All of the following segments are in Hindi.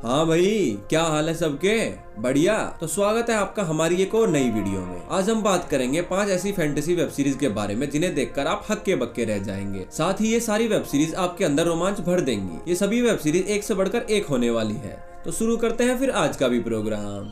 हाँ भाई, क्या हाल है सबके? बढ़िया। तो स्वागत है आपका हमारी एक और नई वीडियो में। आज हम बात करेंगे 5 ऐसी फैंटेसी वेब सीरीज के बारे में जिन्हें देखकर आप हक्के बक्के रह जाएंगे। साथ ही ये सारी वेब सीरीज आपके अंदर रोमांच भर देंगी। ये सभी वेब सीरीज एक से बढ़कर एक होने वाली है। तो शुरू करते हैं फिर आज का भी प्रोग्राम।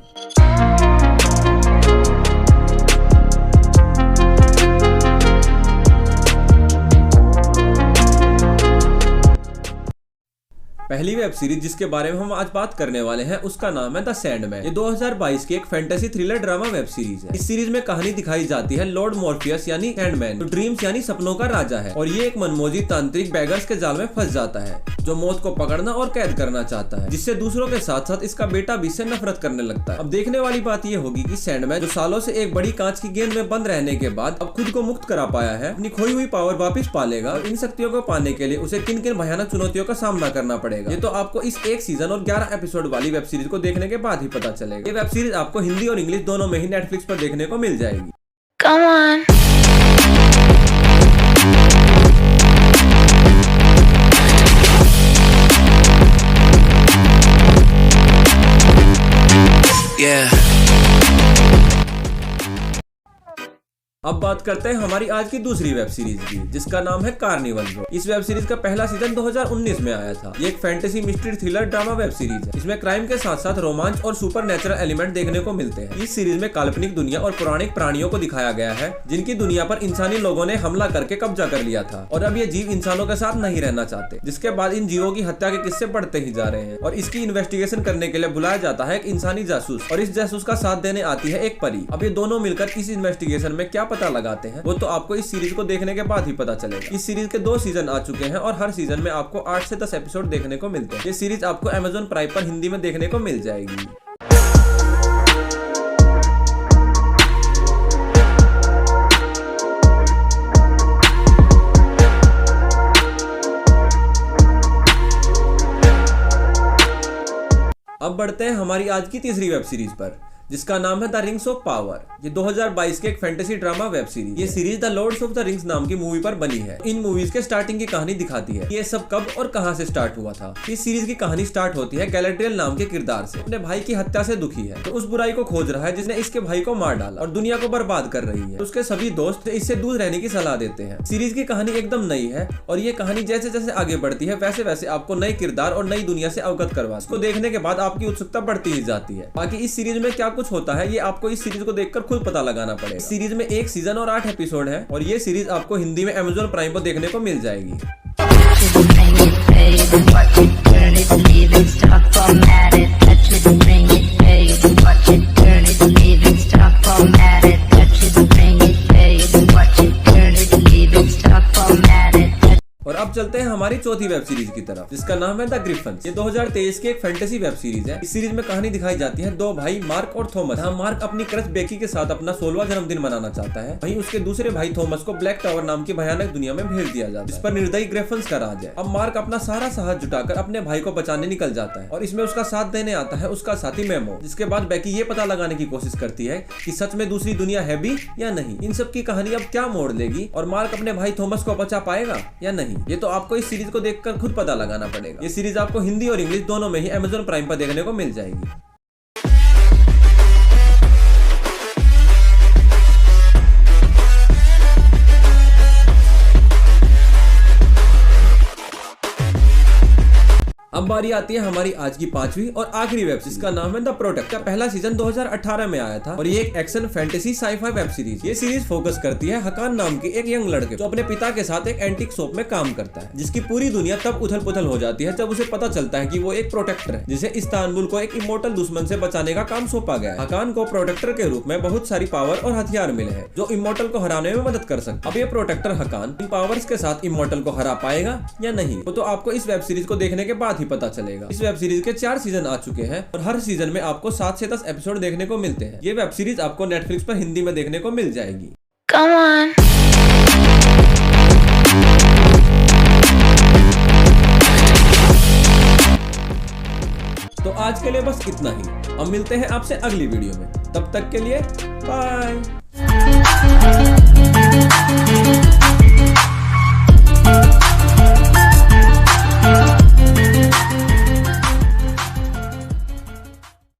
पहली वेब सीरीज जिसके बारे में हम आज बात करने वाले हैं उसका नाम है द सैंडमैन। ये 2022 की एक fantasy thriller drama web series है। इस सीरीज में कहानी दिखाई जाती है लॉर्ड मॉर्फियस यानी सैंडमैन, जो ड्रीम्स यानी सपनों का राजा है और ये एक मनमोजी तांत्रिक बैगर्स के जाल में फंस जाता है जो मौत को पकड़ना और कैद करना चाहता है, जिससे दूसरों के साथ साथ इसका बेटा भी इससे नफरत करने लगता है। अब देखने वाली बात ये होगी कि सैंडमैन, जो सालों से एक बड़ी कांच की गेंद में बंद रहने के बाद अब खुद को मुक्त करा पाया है, अपनी खोई हुई पावर वापस पा लेगा और इन शक्तियों को पाने के लिए उसे किन किन भयानक चुनौतियों का सामना करना पड़ेगा। ये तो आपको इस एक सीजन और 11 एपिसोड वाली वेब सीरीज को देखने के बाद ही पता चलेगा। ये वेब सीरीज आपको हिंदी और इंग्लिश दोनों में ही नेटफ्लिक्स पर देखने को मिल जाएगी। Come on. Yeah. अब बात करते हैं हमारी आज की दूसरी वेब सीरीज की, जिसका नाम है कार्निवल रो। इस वेब सीरीज का पहला सीजन 2019 में आया था। ये एक fantasy mystery thriller drama web series है। इसमें क्राइम के साथ साथ रोमांच और सुपर नेचुरल एलिमेंट देखने को मिलते हैं। इस सीरीज में काल्पनिक दुनिया और पौराणिक प्राणियों को दिखाया गया है जिनकी दुनिया पर इंसानी लोगों ने हमला करके कब्जा कर लिया था और अब ये जीव इंसानों के साथ नहीं रहना चाहते, जिसके बाद इन जीवों की हत्या के किस्से बढ़ते ही जा रहे हैं और इसकी इन्वेस्टिगेशन करने के लिए बुलाया जाता है एक इंसानी जासूस और इस जासूस का साथ देने आती है एक परी। अब ये दोनों मिलकर इस इन्वेस्टिगेशन में क्या पता लगाते हैं वो तो आपको इस सीरीज को देखने के बाद ही पता चलेगा। इस सीरीज के 2 सीजन आ चुके हैं और हर सीजन में आपको 8 से 10 एपिसोड देखने को मिलते हैं। ये सीरीज आपको Amazon प्राइम पर हिंदी में देखने को मिल जाएगी। अब बढ़ते हैं हमारी आज की तीसरी वेब सीरीज पर, जिसका नाम है द रिंग्स ऑफ पावर। ये 2022 के एक फैंटेसी ड्रामा वेब सीरीज। ये series the lords of the rings नाम की मूवी पर बनी है। इन मूवीज के स्टार्टिंग की कहानी दिखाती है ये सब कब और कहां से स्टार्ट हुआ था। इस सीरीज की कहानी स्टार्ट होती है गैलेड्रियल नाम के किरदार से। अपने भाई की हत्या से दुखी है तो उस बुराई को खोज रहा है जिसने इसके भाई को मार डाला और दुनिया को बर्बाद कर रही है। तो उसके सभी दोस्त इससे दूर रहने की सलाह देते हैं। सीरीज की कहानी एकदम नई है और ये कहानी जैसे जैसे आगे बढ़ती है वैसे वैसे आपको नए किरदार और नई दुनिया से अवगत करवा। इसको देखने के बाद आपकी उत्सुकता बढ़ती ही जाती है। बाकी इस सीरीज में क्या कुछ होता है ये आपको इस सीरीज को देखकर खुद पता लगाना पड़ेगा। इस सीरीज में 1 सीजन और 8 एपिसोड है और ये सीरीज आपको हिंदी में Amazon प्राइम पर देखने को मिल जाएगी। और अब चलते हैं हमारी चौथी वेब सीरीज की तरफ, जिसका नाम है द ग्रिफन्स। ये 2023 की एक फैंटेसी वेब सीरीज है। इस सीरीज में कहानी दिखाई जाती है 2 भाई मार्क और थॉमस। जहाँ मार्क अपनी क्रश बेकी के साथ अपना 16वां जन्मदिन मनाना चाहता है, वहीं उसके दूसरे भाई थॉमस को ब्लैक टावर नाम की भयानक दुनिया में भेज दिया जाता है, जिस पर निर्दयी ग्रिफन्स का राज है। अब मार्क अपना सारा साहस जुटाकर अपने भाई को बचाने निकल जाता है और इसमें उसका साथ देने आता है उसका साथी मेमो। जिसके बाद बेकी ये पता लगाने की कोशिश करती है कि सच में दूसरी दुनिया है भी या नहीं। इन सब की कहानी अब क्या मोड़ लेगी और मार्क अपने भाई थॉमस को बचा पाएगा या नहीं, ये तो आपको इस सीरीज को देखकर खुद पता लगाना पड़ेगा। ये सीरीज आपको हिंदी और इंग्लिश दोनों में ही Amazon प्राइम पर देखने को मिल जाएगी। अब बारी आती है हमारी आज की 5वीं और आखिरी वेब सीरीज का नाम है द प्रोटेक्टर। पहला सीजन 2018 में आया था और ये एक action fantasy sci-fi web series. ये सीरीज फोकस करती है हकान नाम के एक यंग लड़के जो अपने पिता के साथ एक एंटीक शॉप में काम करता है, जिसकी पूरी दुनिया तब उथल पुथल हो जाती है जब उसे पता चलता है कि वो एक प्रोटेक्टर है जिसे इस्तांबुल को एक इमोर्टल दुश्मन से बचाने का काम सौंपा गया है। हकान को प्रोटेक्टर के रूप में बहुत सारी पावर और हथियार मिले हैं जो इमोर्टल को हराने में मदद कर सकते। अब ये प्रोटेक्टर हकान इन पावर्स के साथ इमोर्टल को हरा पाएगा या नहीं, वो तो आपको इस वेब सीरीज को देखने के बाद ही पता चलेगा। इस वेब सीरीज के 4 सीजन आ चुके हैं और हर सीजन में आपको 7 से 10 एपिसोड देखने को मिलते हैं। ये वेब सीरीज आपको नेटफ्लिक्स पर हिंदी में देखने को मिल जाएगी। Come on. तो आज के लिए बस इतना ही। अब मिलते हैं आपसे अगली वीडियो में, तब तक के लिए बाय।